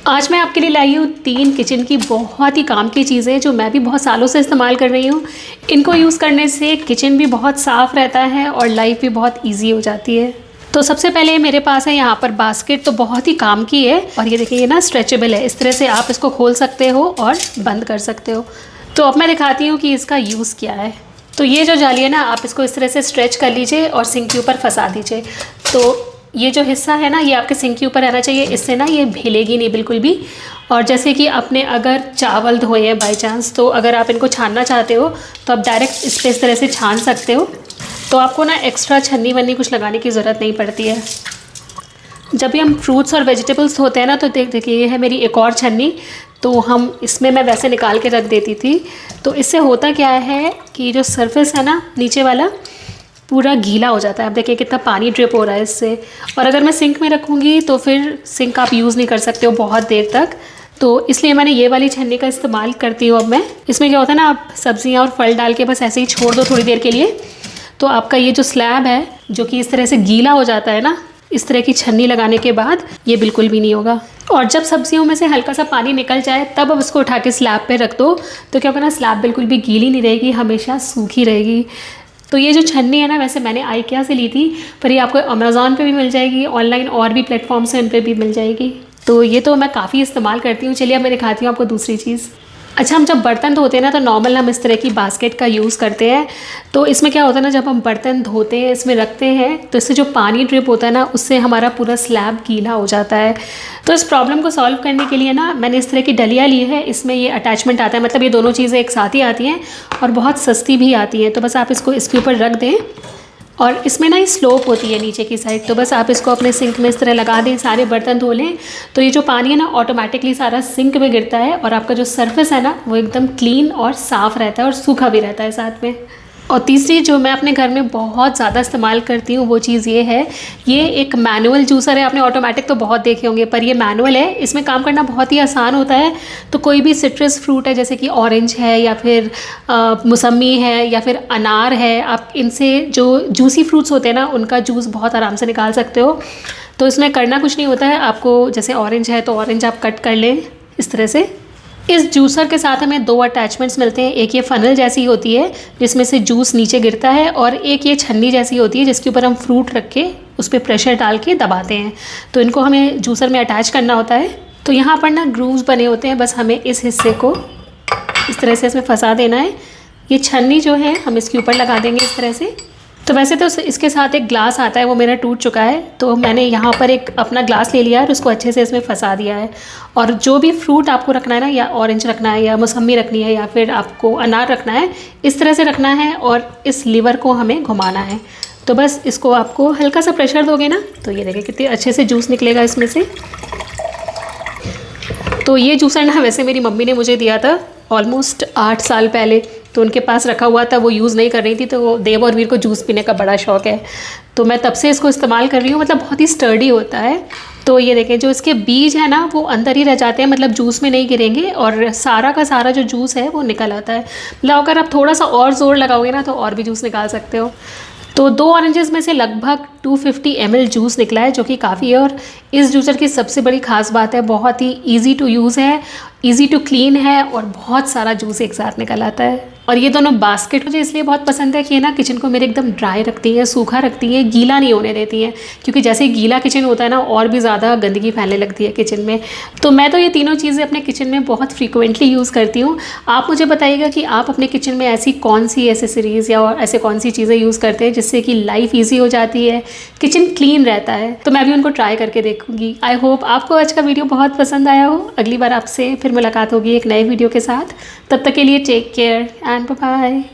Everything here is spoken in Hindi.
आज मैं आपके लिए लाई हूँ 3 किचन की बहुत ही काम की चीज़ें जो मैं भी बहुत सालों से इस्तेमाल कर रही हूँ। इनको यूज़ करने से किचन भी बहुत साफ़ रहता है और लाइफ भी बहुत इजी हो जाती है। तो सबसे पहले मेरे पास है यहाँ पर बास्केट, तो बहुत ही काम की है और ये देखिए ये ना स्ट्रेचेबल है, इस तरह से आप इसको खोल सकते हो और बंद कर सकते हो। तो अब मैं दिखाती हूँ कि इसका यूज़ क्या है। तो ये जो जाली है ना, आप इसको इस तरह से स्ट्रेच कर लीजिए और सिंक के ऊपर फंसा दीजिए। तो ये जो हिस्सा है ना, ये आपके सिंक के ऊपर रहना चाहिए, इससे ना ये भिलेगी नहीं बिल्कुल भी। और जैसे कि आपने अगर चावल धोए हैं बाई चांस, तो अगर आप इनको छानना चाहते हो तो आप डायरेक्ट इस पर इस तरह से छान सकते हो। तो आपको ना एक्स्ट्रा छन्नी वन्नी कुछ लगाने की ज़रूरत नहीं पड़ती है। जब भी हम फ्रूट्स और वेजिटेबल्स धोते हैं ना, तो देखिए ये है मेरी एक और छन्नी। तो हम इसमें मैं वैसे निकाल के रख देती थी। तो इससे होता क्या है कि जो सरफेस है ना नीचे वाला, पूरा गीला हो जाता है। अब देखिए कितना पानी ड्रिप हो रहा है इससे। और अगर मैं सिंक में रखूँगी तो फिर सिंक आप यूज़ नहीं कर सकते हो बहुत देर तक। तो इसलिए मैंने ये वाली छन्नी का इस्तेमाल करती हूँ अब मैं। इसमें क्या होता है ना, आप सब्जियाँ और फल डाल के बस ऐसे ही छोड़ दो थोड़ी देर के लिए, तो आपका ये जो स्लैब है जो कि इस तरह से गीला हो जाता है ना, इस तरह की छन्नी लगाने के बाद ये बिल्कुल भी नहीं होगा। और जब सब्जियों में से हल्का सा पानी निकल जाए तब अब उसको उठा के स्लैब पे रख दो, तो क्या होगा ना, स्लैब बिल्कुल भी गीली नहीं रहेगी, हमेशा सूखी रहेगी। तो ये जो छन्नी है ना, वैसे मैंने आइकिया से ली थी, पर ये आपको अमेज़ॉन पे भी मिल जाएगी, ऑनलाइन और भी प्लेटफॉर्म्स हैं उन पर भी मिल जाएगी। तो ये तो मैं काफ़ी इस्तेमाल करती हूँ। चलिए अब मैं दिखाती हूँ आपको दूसरी चीज़। अच्छा, हम जब बर्तन धोते हैं ना, तो नॉर्मल हम इस तरह की बास्केट का यूज़ करते हैं। तो इसमें क्या होता है ना, जब हम बर्तन धोते हैं इसमें रखते हैं, तो इससे जो पानी ड्रिप होता है ना, उससे हमारा पूरा स्लैब गीला हो जाता है। तो इस प्रॉब्लम को सॉल्व करने के लिए ना मैंने इस तरह की डलिया ली है। इसमें ये अटैचमेंट आता है, मतलब ये दोनों चीज़ें एक साथ ही आती हैं और बहुत सस्ती भी आती हैं। तो बस आप इसको इसके ऊपर रख दें और इसमें ना ये स्लोप होती है नीचे की साइड, तो बस आप इसको अपने सिंक में इस तरह लगा दें, सारे बर्तन धो लें, तो ये जो पानी है ना ऑटोमेटिकली सारा सिंक में गिरता है और आपका जो सरफेस है ना वो एकदम क्लीन और साफ़ रहता है और सूखा भी रहता है साथ में। और तीसरी जो मैं अपने घर में बहुत ज़्यादा इस्तेमाल करती हूँ वो चीज़ ये है, ये एक मैनुअल जूसर है। आपने ऑटोमेटिक तो बहुत देखे होंगे, पर ये मैनुअल है, इसमें काम करना बहुत ही आसान होता है। तो कोई भी सिट्रस फ्रूट है, जैसे कि ऑरेंज है या फिर मौसमी है या फिर अनार है, आप इनसे जो जूसी फ्रूट्स होते हैं ना उनका जूस बहुत आराम से निकाल सकते हो। तो इसमें करना कुछ नहीं होता है आपको। जैसे ऑरेंज है तो ऑरेंज आप कट कर लें इस तरह से। इस जूसर के साथ हमें 2 अटैचमेंट्स मिलते हैं। एक ये फनल जैसी होती है जिसमें से जूस नीचे गिरता है, और एक ये छन्नी जैसी होती है जिसके ऊपर हम फ्रूट रख के उस पर प्रेशर डाल के दबाते हैं। तो इनको हमें जूसर में अटैच करना होता है। तो यहाँ पर ना ग्रूव्स बने होते हैं, बस हमें इस हिस्से को इस तरह से इसमें फंसा देना है। ये छन्नी जो है हम इसके ऊपर लगा देंगे इस तरह से। तो वैसे तो इसके साथ एक ग्लास आता है, वो मेरा टूट चुका है, तो मैंने यहाँ पर एक अपना ग्लास ले लिया है और उसको अच्छे से इसमें फंसा दिया है। और जो भी फ्रूट आपको रखना है ना, या ऑरेंज रखना है या मौसमी रखनी है या फिर आपको अनार रखना है, इस तरह से रखना है और इस लीवर को हमें घुमाना है। तो बस इसको आपको हल्का सा प्रेशर दोगे ना, तो ये देखिए कितने अच्छे से जूस निकलेगा इसमें से। तो ये जूसर ना वैसे मेरी मम्मी ने मुझे दिया था ऑलमोस्ट 8 साल पहले, तो उनके पास रखा हुआ था, वो यूज़ नहीं कर रही थी। तो देव और वीर को जूस पीने का बड़ा शौक़ है, तो मैं तब से इसको इस्तेमाल कर रही हूँ। मतलब बहुत ही स्टर्डी होता है। तो ये देखें, जो इसके बीज है ना वो अंदर ही रह जाते हैं, मतलब जूस में नहीं गिरेंगे और सारा का सारा जो जूस है वो निकल आता है। मतलब अगर आप थोड़ा सा और ज़ोर लगाओगे ना तो और भी जूस निकाल सकते हो। तो 2 ऑरेंजेस में से लगभग 250 ml जूस निकला है, जो कि काफ़ी है। और इस जूसर की सबसे बड़ी ख़ास बात है, बहुत ही ईजी टू यूज़ है, ईजी टू क्लीन है और बहुत सारा जूस एक साथ निकल आता है। और ये दोनों बास्केट मुझे इसलिए बहुत पसंद है कि ये ना किचन को मेरे एकदम ड्राई रखती है, सूखा रखती है, गीला नहीं होने देती है। क्योंकि जैसे गीला किचन होता है ना, और भी ज़्यादा गंदगी फैलने लगती है किचन में। तो मैं तो ये तीनों चीज़ें अपने किचन में बहुत फ्रीक्वेंटली यूज़ करती हूँ। आप मुझे बताइएगा कि आप अपने किचन में ऐसी कौन सी एसेसरीज़ या ऐसे कौन सी चीज़ें यूज़ करते हैं जिससे कि लाइफ ईजी हो जाती है, किचन क्लीन रहता है। तो मैं भी उनको ट्राई करके देखूँगी। आई होप आपको आज का वीडियो बहुत पसंद आया हो। अगली बार आपसे फिर मुलाकात होगी एक नए वीडियो के साथ। तब तक के लिए take care and bye bye.